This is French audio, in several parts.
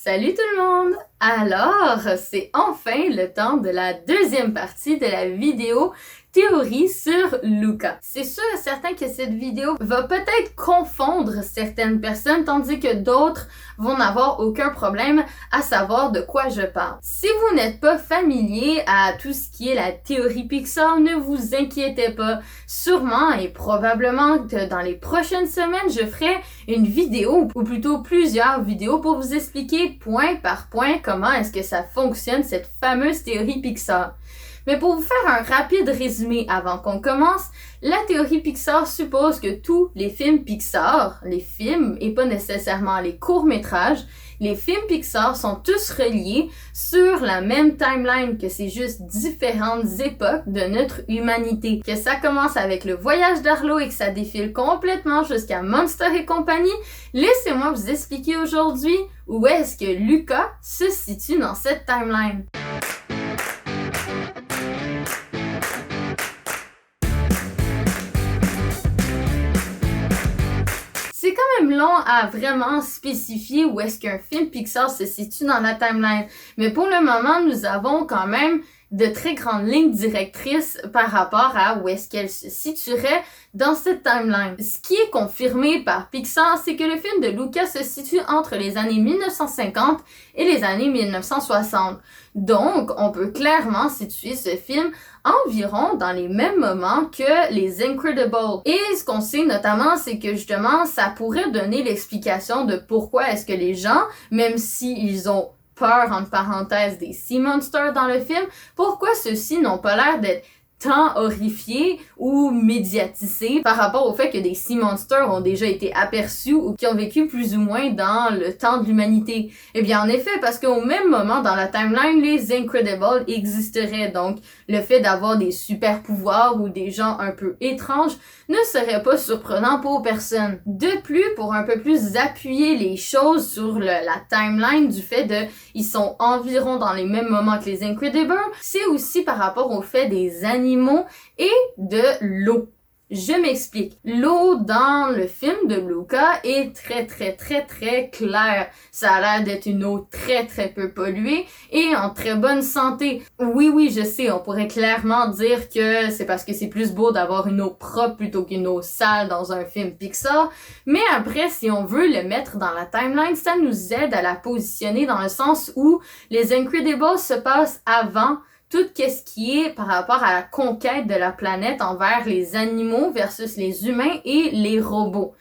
Salut tout le monde! Alors, c'est enfin le temps de la deuxième partie de la vidéo théorie sur Luca. C'est sûr et certain que cette vidéo va peut-être confondre certaines personnes, tandis que d'autres vont n'avoir aucun problème à savoir de quoi je parle. Si vous n'êtes pas familier à tout ce qui est la théorie Pixar, ne vous inquiétez pas. Sûrement et probablement que dans les prochaines semaines, je ferai une vidéo, ou plutôt plusieurs vidéos pour vous expliquer point par point comment est-ce que ça fonctionne, cette fameuse théorie Pixar. Mais pour vous faire un rapide résumé avant qu'on commence, la théorie Pixar suppose que tous les films Pixar, les films et pas nécessairement les courts-métrages, les films Pixar sont tous reliés sur la même timeline, que c'est juste différentes époques de notre humanité. Que ça commence avec le voyage d'Arlo et que ça défile complètement jusqu'à Monster et compagnie, laissez-moi vous expliquer aujourd'hui où est-ce que Luca se situe dans cette timeline. C'est quand même long à vraiment spécifier où est-ce qu'un film Pixar se situe dans la timeline. Mais pour le moment, nous avons quand même de très grandes lignes directrices par rapport à où est-ce qu'elle se situerait dans cette timeline. Ce qui est confirmé par Pixar, c'est que le film de Luca se situe entre les années 1950 et les années 1960. Donc, on peut clairement situer ce film environ dans les mêmes moments que les Incredibles. Et ce qu'on sait notamment, c'est que justement, ça pourrait donner l'explication de pourquoi est-ce que les gens, même s'ils ont peur, entre parenthèses, des Sea Monsters dans le film, pourquoi ceux-ci n'ont pas l'air d'être tant horrifiés ou médiatisés par rapport au fait que des Sea Monsters ont déjà été aperçus ou qui ont vécu plus ou moins dans le temps de l'humanité. Eh bien, en effet, parce qu'au même moment dans la timeline, les Incredibles existeraient. Donc, le fait d'avoir des super pouvoirs ou des gens un peu étranges ne serait pas surprenant pour personne. De plus, pour un peu plus appuyer les choses sur la timeline du fait de ils sont environ dans les mêmes moments que les Incredibles, c'est aussi par rapport au fait des animaux et de l'eau. Je m'explique. L'eau dans le film de Luca est très claire. Ça a l'air d'être une eau très peu polluée et en très bonne santé. Oui, je sais, on pourrait clairement dire que c'est parce que c'est plus beau d'avoir une eau propre plutôt qu'une eau sale dans un film Pixar. Mais après, si on veut le mettre dans la timeline, ça nous aide à la positionner dans le sens où les Incredibles se passent avant tout ce qui est par rapport à la conquête de la planète envers les animaux versus les humains et les robots.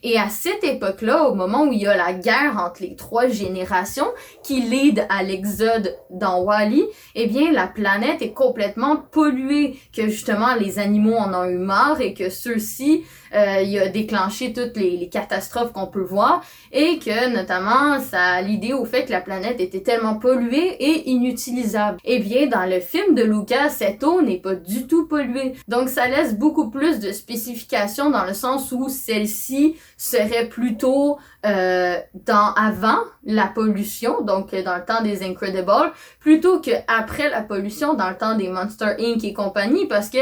Et à cette époque-là, au moment où il y a la guerre entre les trois générations qui lead à l'exode dans Wall-E, eh bien, la planète est complètement polluée, que justement les animaux en ont eu marre et que ceux-ci, il a déclenché toutes les catastrophes qu'on peut voir et que notamment ça a l'idée au fait que la planète était tellement polluée et inutilisable. Eh bien, dans le film de Luca, cette eau n'est pas du tout polluée. Donc, ça laisse beaucoup plus de spécifications dans le sens où celle-ci serait plutôt avant la pollution, donc dans le temps des Incredibles, plutôt que après la pollution dans le temps des Monster Inc. Et compagnie, parce que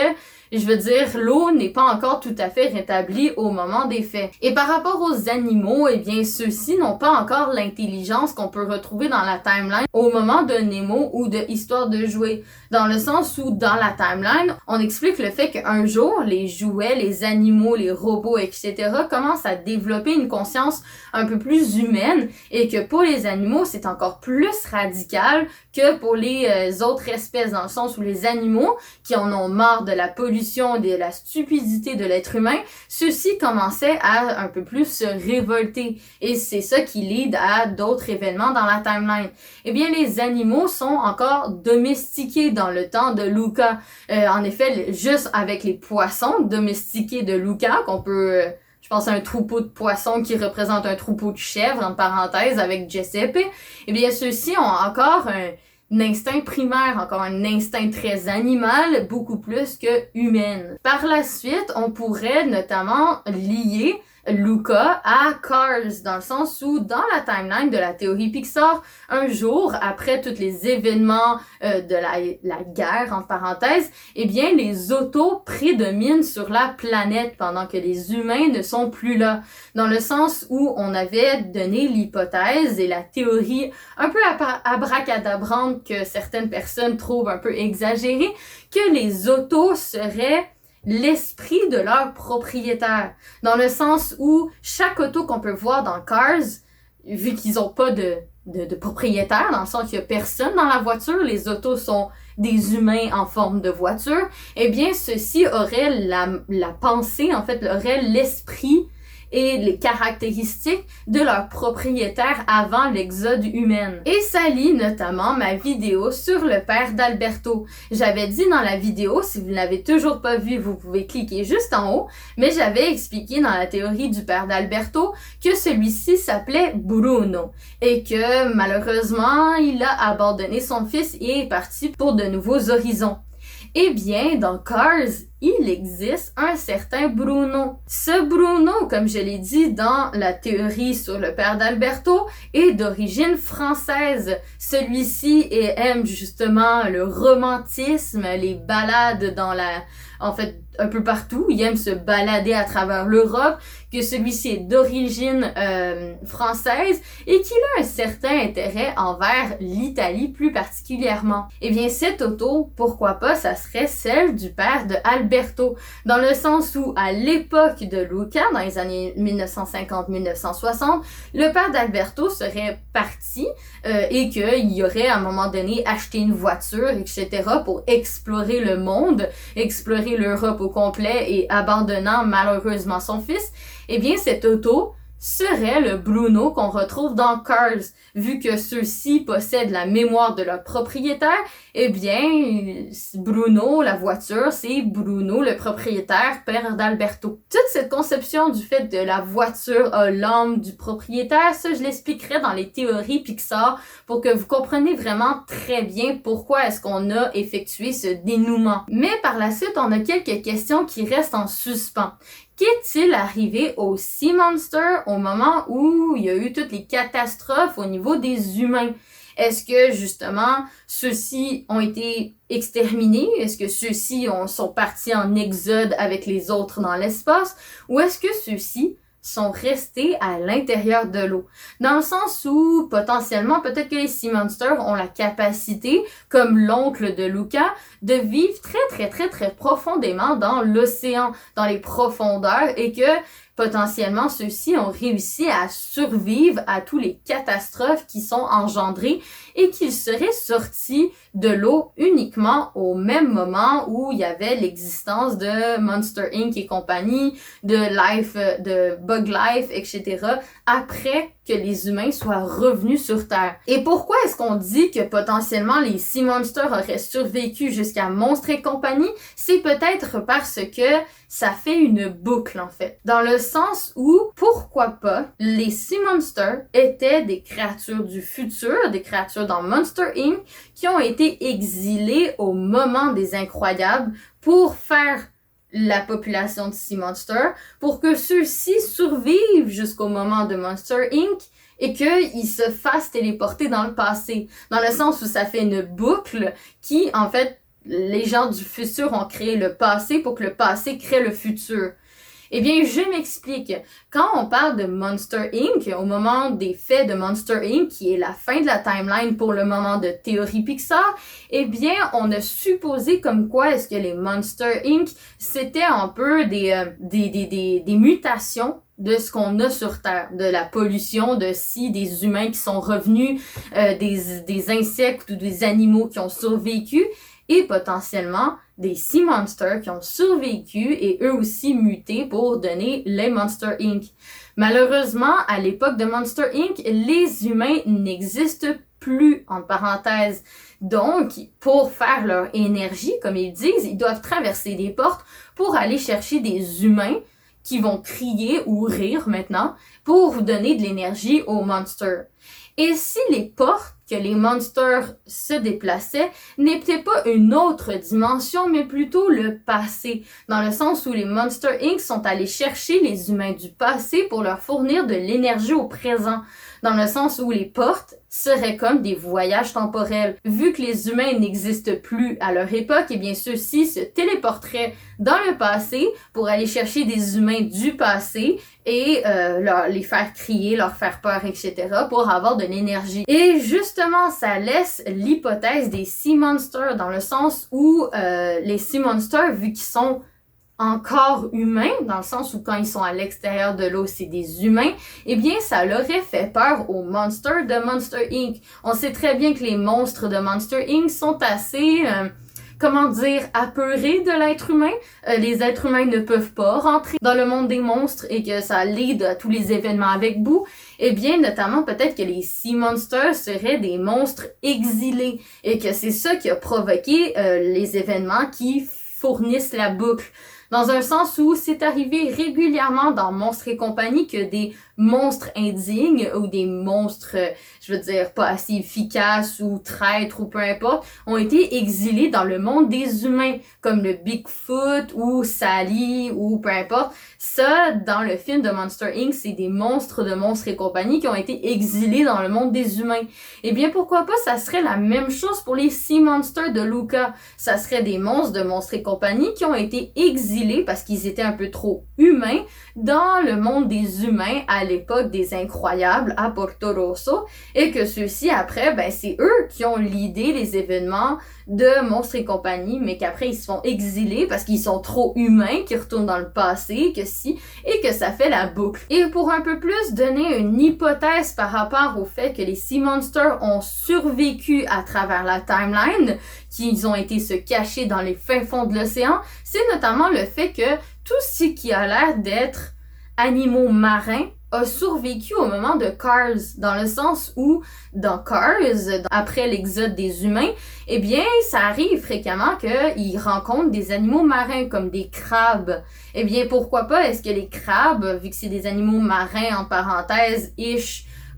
je veux dire, l'eau n'est pas encore tout à fait rétablie au moment des faits. Et par rapport aux animaux, eh bien, ceux-ci n'ont pas encore l'intelligence qu'on peut retrouver dans la timeline au moment de Nemo ou de Histoire de jouer. Dans le sens où, dans la timeline, on explique le fait qu'un jour, les jouets, les animaux, les robots, etc. commencent à développer une conscience un peu plus humaine et que pour les animaux, c'est encore plus radical que pour les autres espèces, dans le sens où les animaux qui en ont marre de la pollution, de la stupidité de l'être humain, ceux-ci commençaient à un peu plus se révolter. Et c'est ça qui lead à d'autres événements dans la timeline. Eh bien, les animaux sont encore domestiqués dans le temps de Luca. En effet, juste avec les poissons domestiqués de Luca, qu'on peut... je pense à un troupeau de poissons qui représente un troupeau de chèvres, entre parenthèses, avec Giuseppe. Eh bien, ceux-ci ont encore instinct primaire, encore un instinct très animal, beaucoup plus que humain. Par la suite, on pourrait notamment lier Luca à Cars, dans le sens où, dans la timeline de la théorie Pixar, un jour, après tous les événements de la guerre, entre parenthèses, eh bien, les autos prédominent sur la planète pendant que les humains ne sont plus là. Dans le sens où on avait donné l'hypothèse et la théorie un peu abracadabrante que certaines personnes trouvent un peu exagérée, que les autos seraient l'esprit de leur propriétaire. Dans le sens où chaque auto qu'on peut voir dans Cars, vu qu'ils ont pas de propriétaire, dans le sens qu'il y a personne dans la voiture, les autos sont des humains en forme de voiture, eh bien, ceux-ci auraient la pensée, en fait, auraient l'esprit et les caractéristiques de leur propriétaire avant l'exode humain. Et ça lie notamment ma vidéo sur le père d'Alberto. J'avais dit dans la vidéo, si vous ne l'avez toujours pas vu, vous pouvez cliquer juste en haut, mais j'avais expliqué dans la théorie du père d'Alberto que celui-ci s'appelait Bruno et que malheureusement, il a abandonné son fils et est parti pour de nouveaux horizons. Eh bien, dans Cars, il existe un certain Bruno. Ce Bruno, comme je l'ai dit dans la théorie sur le père d'Alberto, est d'origine française. Celui-ci aime justement le romantisme, les balades en fait, un peu partout. Il aime se balader à travers l'Europe, que celui-ci est d'origine française et qu'il a un certain intérêt envers l'Italie plus particulièrement. Eh bien, cette auto, pourquoi pas, ça serait celle du père de Alberto, dans le sens où, à l'époque de Luca, dans les années 1950-1960, le père d'Alberto serait parti et qu'il y aurait à un moment donné acheté une voiture, etc., pour explorer le monde, explorer l'Europe au complet et abandonnant malheureusement son fils. Eh bien, cette auto serait le Bruno qu'on retrouve dans Cars. Vu que ceux-ci possèdent la mémoire de leur propriétaire, eh bien, Bruno, la voiture, c'est Bruno, le propriétaire, père d'Alberto. Toute cette conception du fait de la voiture à l'âme du propriétaire, ça, je l'expliquerai dans les théories Pixar pour que vous compreniez vraiment très bien pourquoi est-ce qu'on a effectué ce dénouement. Mais par la suite, on a quelques questions qui restent en suspens. Qu'est-il arrivé aux Sea Monsters au moment où il y a eu toutes les catastrophes au niveau des humains? Est-ce que, justement, ceux-ci ont été exterminés? Est-ce que ceux-ci sont partis en exode avec les autres dans l'espace? Ou est-ce que ceux-ci sont restés à l'intérieur de l'eau? Dans le sens où, potentiellement, peut-être que les Sea Monsters ont la capacité, comme l'oncle de Luca, de vivre très profondément dans l'océan, dans les profondeurs, et que potentiellement, ceux-ci ont réussi à survivre à toutes les catastrophes qui sont engendrées et qu'ils seraient sortis de l'eau uniquement au même moment où il y avait l'existence de Monster Inc. et compagnie, de Bug Life, etc., après que les humains soient revenus sur Terre. Et pourquoi est-ce qu'on dit que potentiellement les Sea Monsters auraient survécu jusqu'à Monstres et compagnie? C'est peut-être parce que ça fait une boucle, en fait. Dans le sens où, pourquoi pas, les Sea Monsters étaient des créatures du futur, des créatures dans Monster Inc. qui ont été exilées au moment des Incroyables pour faire la population de Sea Monsters, pour que ceux-ci survivent jusqu'au moment de Monster Inc. et qu'ils se fassent téléporter dans le passé. Dans le sens où ça fait une boucle qui, en fait, les gens du futur ont créé le passé pour que le passé crée le futur. Eh bien, je m'explique. Quand on parle de Monster Inc., au moment des faits de Monster Inc., qui est la fin de la timeline pour le moment de théorie Pixar, eh bien, on a supposé comme quoi est-ce que les Monster Inc., c'était un peu des mutations de ce qu'on a sur Terre, de la pollution, des humains qui sont revenus, des insectes ou des animaux qui ont survécu, et potentiellement des Sea Monsters qui ont survécu et eux aussi mutés pour donner les Monster Inc. Malheureusement, à l'époque de Monster Inc., les humains n'existent plus, entre parenthèses. Donc, pour faire leur énergie, comme ils disent, ils doivent traverser des portes pour aller chercher des humains qui vont crier ou rire maintenant pour vous donner de l'énergie aux monsters. Et si les portes que les monsters se déplaçaient n'était pas une autre dimension, mais plutôt le passé, dans le sens où les Monster Inc. sont allés chercher les humains du passé pour leur fournir de l'énergie au présent, dans le sens où les portes seraient comme des voyages temporels. Vu que les humains n'existent plus à leur époque, eh bien ceux-ci se téléporteraient dans le passé pour aller chercher des humains du passé et les faire crier, leur faire peur, etc. pour avoir de l'énergie. Et justement, ça laisse l'hypothèse des Sea Monsters dans le sens où les Sea Monsters, vu qu'ils sont encore humains, dans le sens où quand ils sont à l'extérieur de l'eau, c'est des humains, eh bien, ça leur aurait fait peur aux monstres de Monster Inc. On sait très bien que les monstres de Monster Inc. sont assez, apeurés de l'être humain. Les êtres humains ne peuvent pas rentrer dans le monde des monstres et que ça lead à tous les événements avec Boo. Eh bien, notamment, peut-être que les Sea Monsters seraient des monstres exilés et que c'est ça qui a provoqué les événements qui fournissent la boucle. Dans un sens où c'est arrivé régulièrement dans Monstres et compagnie que des monstres indignes ou des monstres, pas assez efficaces ou traîtres ou peu importe, ont été exilés dans le monde des humains, comme le Bigfoot ou Sally ou peu importe. Ça, dans le film de Monster Inc., c'est des monstres de Monstres et compagnie qui ont été exilés dans le monde des humains. Eh bien, pourquoi pas, ça serait la même chose pour les Sea Monsters de Luca. Ça serait des monstres de Monstres et compagnie qui ont été exilés parce qu'ils étaient un peu trop humains dans le monde des humains à l'époque des Incroyables à Porto Rosso et que ceux-ci après, c'est eux qui ont leadé les événements de Monstres et compagnie, mais qu'après ils se font exiler parce qu'ils sont trop humains, qu'ils retournent dans le passé, et que ça fait la boucle. Et pour un peu plus donner une hypothèse par rapport au fait que les Sea Monsters ont survécu à travers la timeline, qu'ils ont été se cacher dans les fins fonds de l'océan, c'est notamment le fait que tout ce qui a l'air d'être animaux marins a survécu au moment de Cars, dans le sens où, dans Cars, après l'exode des humains, eh bien, ça arrive fréquemment qu'ils rencontrent des animaux marins, comme des crabes. Eh bien, pourquoi pas, est-ce que les crabes, vu que c'est des animaux marins, en parenthèse,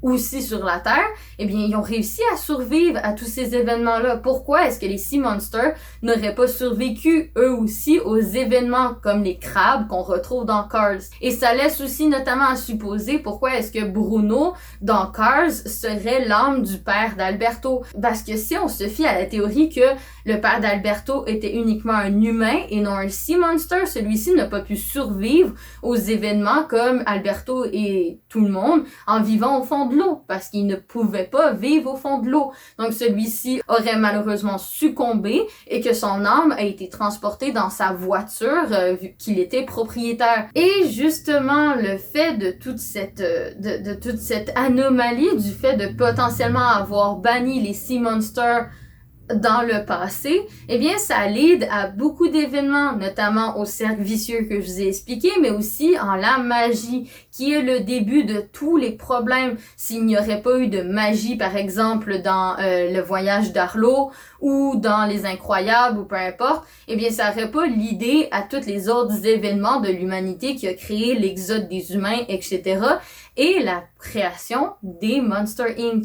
aussi sur la Terre, eh bien, ils ont réussi à survivre à tous ces événements-là. Pourquoi est-ce que les Sea Monsters n'auraient pas survécu, eux aussi, aux événements comme les crabes qu'on retrouve dans Cars? Et ça laisse aussi notamment à supposer pourquoi est-ce que Bruno, dans Cars, serait l'âme du père d'Alberto. Parce que si on se fie à la théorie que le père d'Alberto était uniquement un humain et non un Sea Monster, celui-ci n'a pas pu survivre aux événements comme Alberto et tout le monde en vivant au fond de l'eau, parce qu'il ne pouvait pas vivre au fond de l'eau. Donc celui-ci aurait malheureusement succombé et que son âme a été transportée dans sa voiture vu qu'il était propriétaire. Et justement, le fait de toute cette anomalie, du fait de potentiellement avoir banni les Sea Monsters dans le passé, eh bien, ça lead à beaucoup d'événements, notamment au cercle vicieux que je vous ai expliqué, mais aussi en la magie, qui est le début de tous les problèmes. S'il n'y aurait pas eu de magie, par exemple, dans le voyage d'Arlo, ou dans Les Incroyables, ou peu importe, eh bien, ça n'aurait pas l'idée à tous les autres événements de l'humanité qui a créé l'exode des humains, etc., et la création des Monster Inc.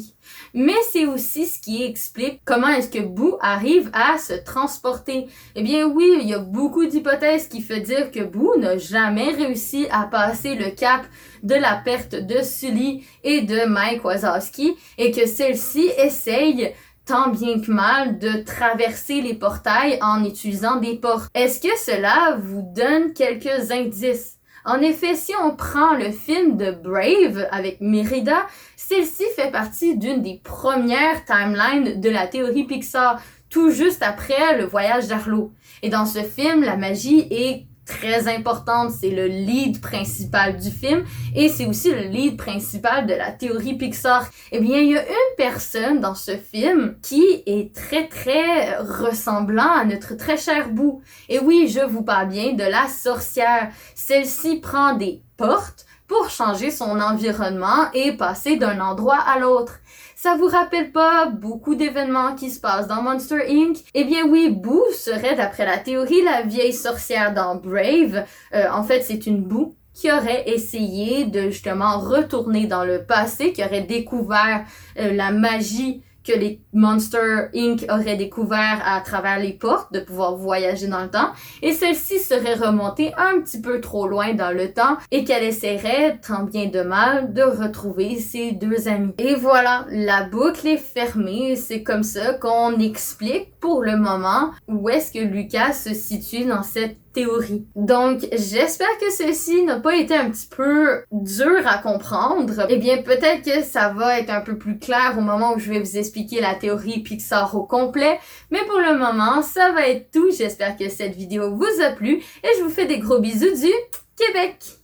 Mais c'est aussi ce qui explique comment est-ce que Boo arrive à se transporter. Eh bien oui, il y a beaucoup d'hypothèses qui font dire que Boo n'a jamais réussi à passer le cap de la perte de Sully et de Mike Wazowski et que celle-ci essaye tant bien que mal de traverser les portails en utilisant des portes. Est-ce que cela vous donne quelques indices? En effet, si on prend le film de Brave avec Merida, celle-ci fait partie d'une des premières timelines de la théorie Pixar, tout juste après le voyage d'Arlo. Et dans ce film, la magie est très importante, c'est le lead principal du film et c'est aussi le lead principal de la théorie Pixar. Eh bien, il y a une personne dans ce film qui est très très ressemblant à notre très cher Boo. Et oui, je vous parle bien de la sorcière. Celle-ci prend des portes pour changer son environnement et passer d'un endroit à l'autre. Ça vous rappelle pas beaucoup d'événements qui se passent dans Monster Inc? Eh bien oui, Boo serait, d'après la théorie, la vieille sorcière dans Brave. En fait, c'est une Boo qui aurait essayé de justement retourner dans le passé, qui aurait découvert la magie que les Monster Inc. auraient découvert à travers les portes, de pouvoir voyager dans le temps, et celle-ci serait remontée un petit peu trop loin dans le temps et qu'elle essaierait, tant bien de mal, de retrouver ses deux amis. Et voilà, la boucle est fermée, c'est comme ça qu'on explique pour le moment où est-ce que Lucas se situe dans cette théorie. Donc, j'espère que ceci n'a pas été un petit peu dur à comprendre. Eh bien, peut-être que ça va être un peu plus clair au moment où je vais vous expliquer la théorie Pixar au complet. Mais pour le moment, ça va être tout. J'espère que cette vidéo vous a plu et je vous fais des gros bisous du Québec!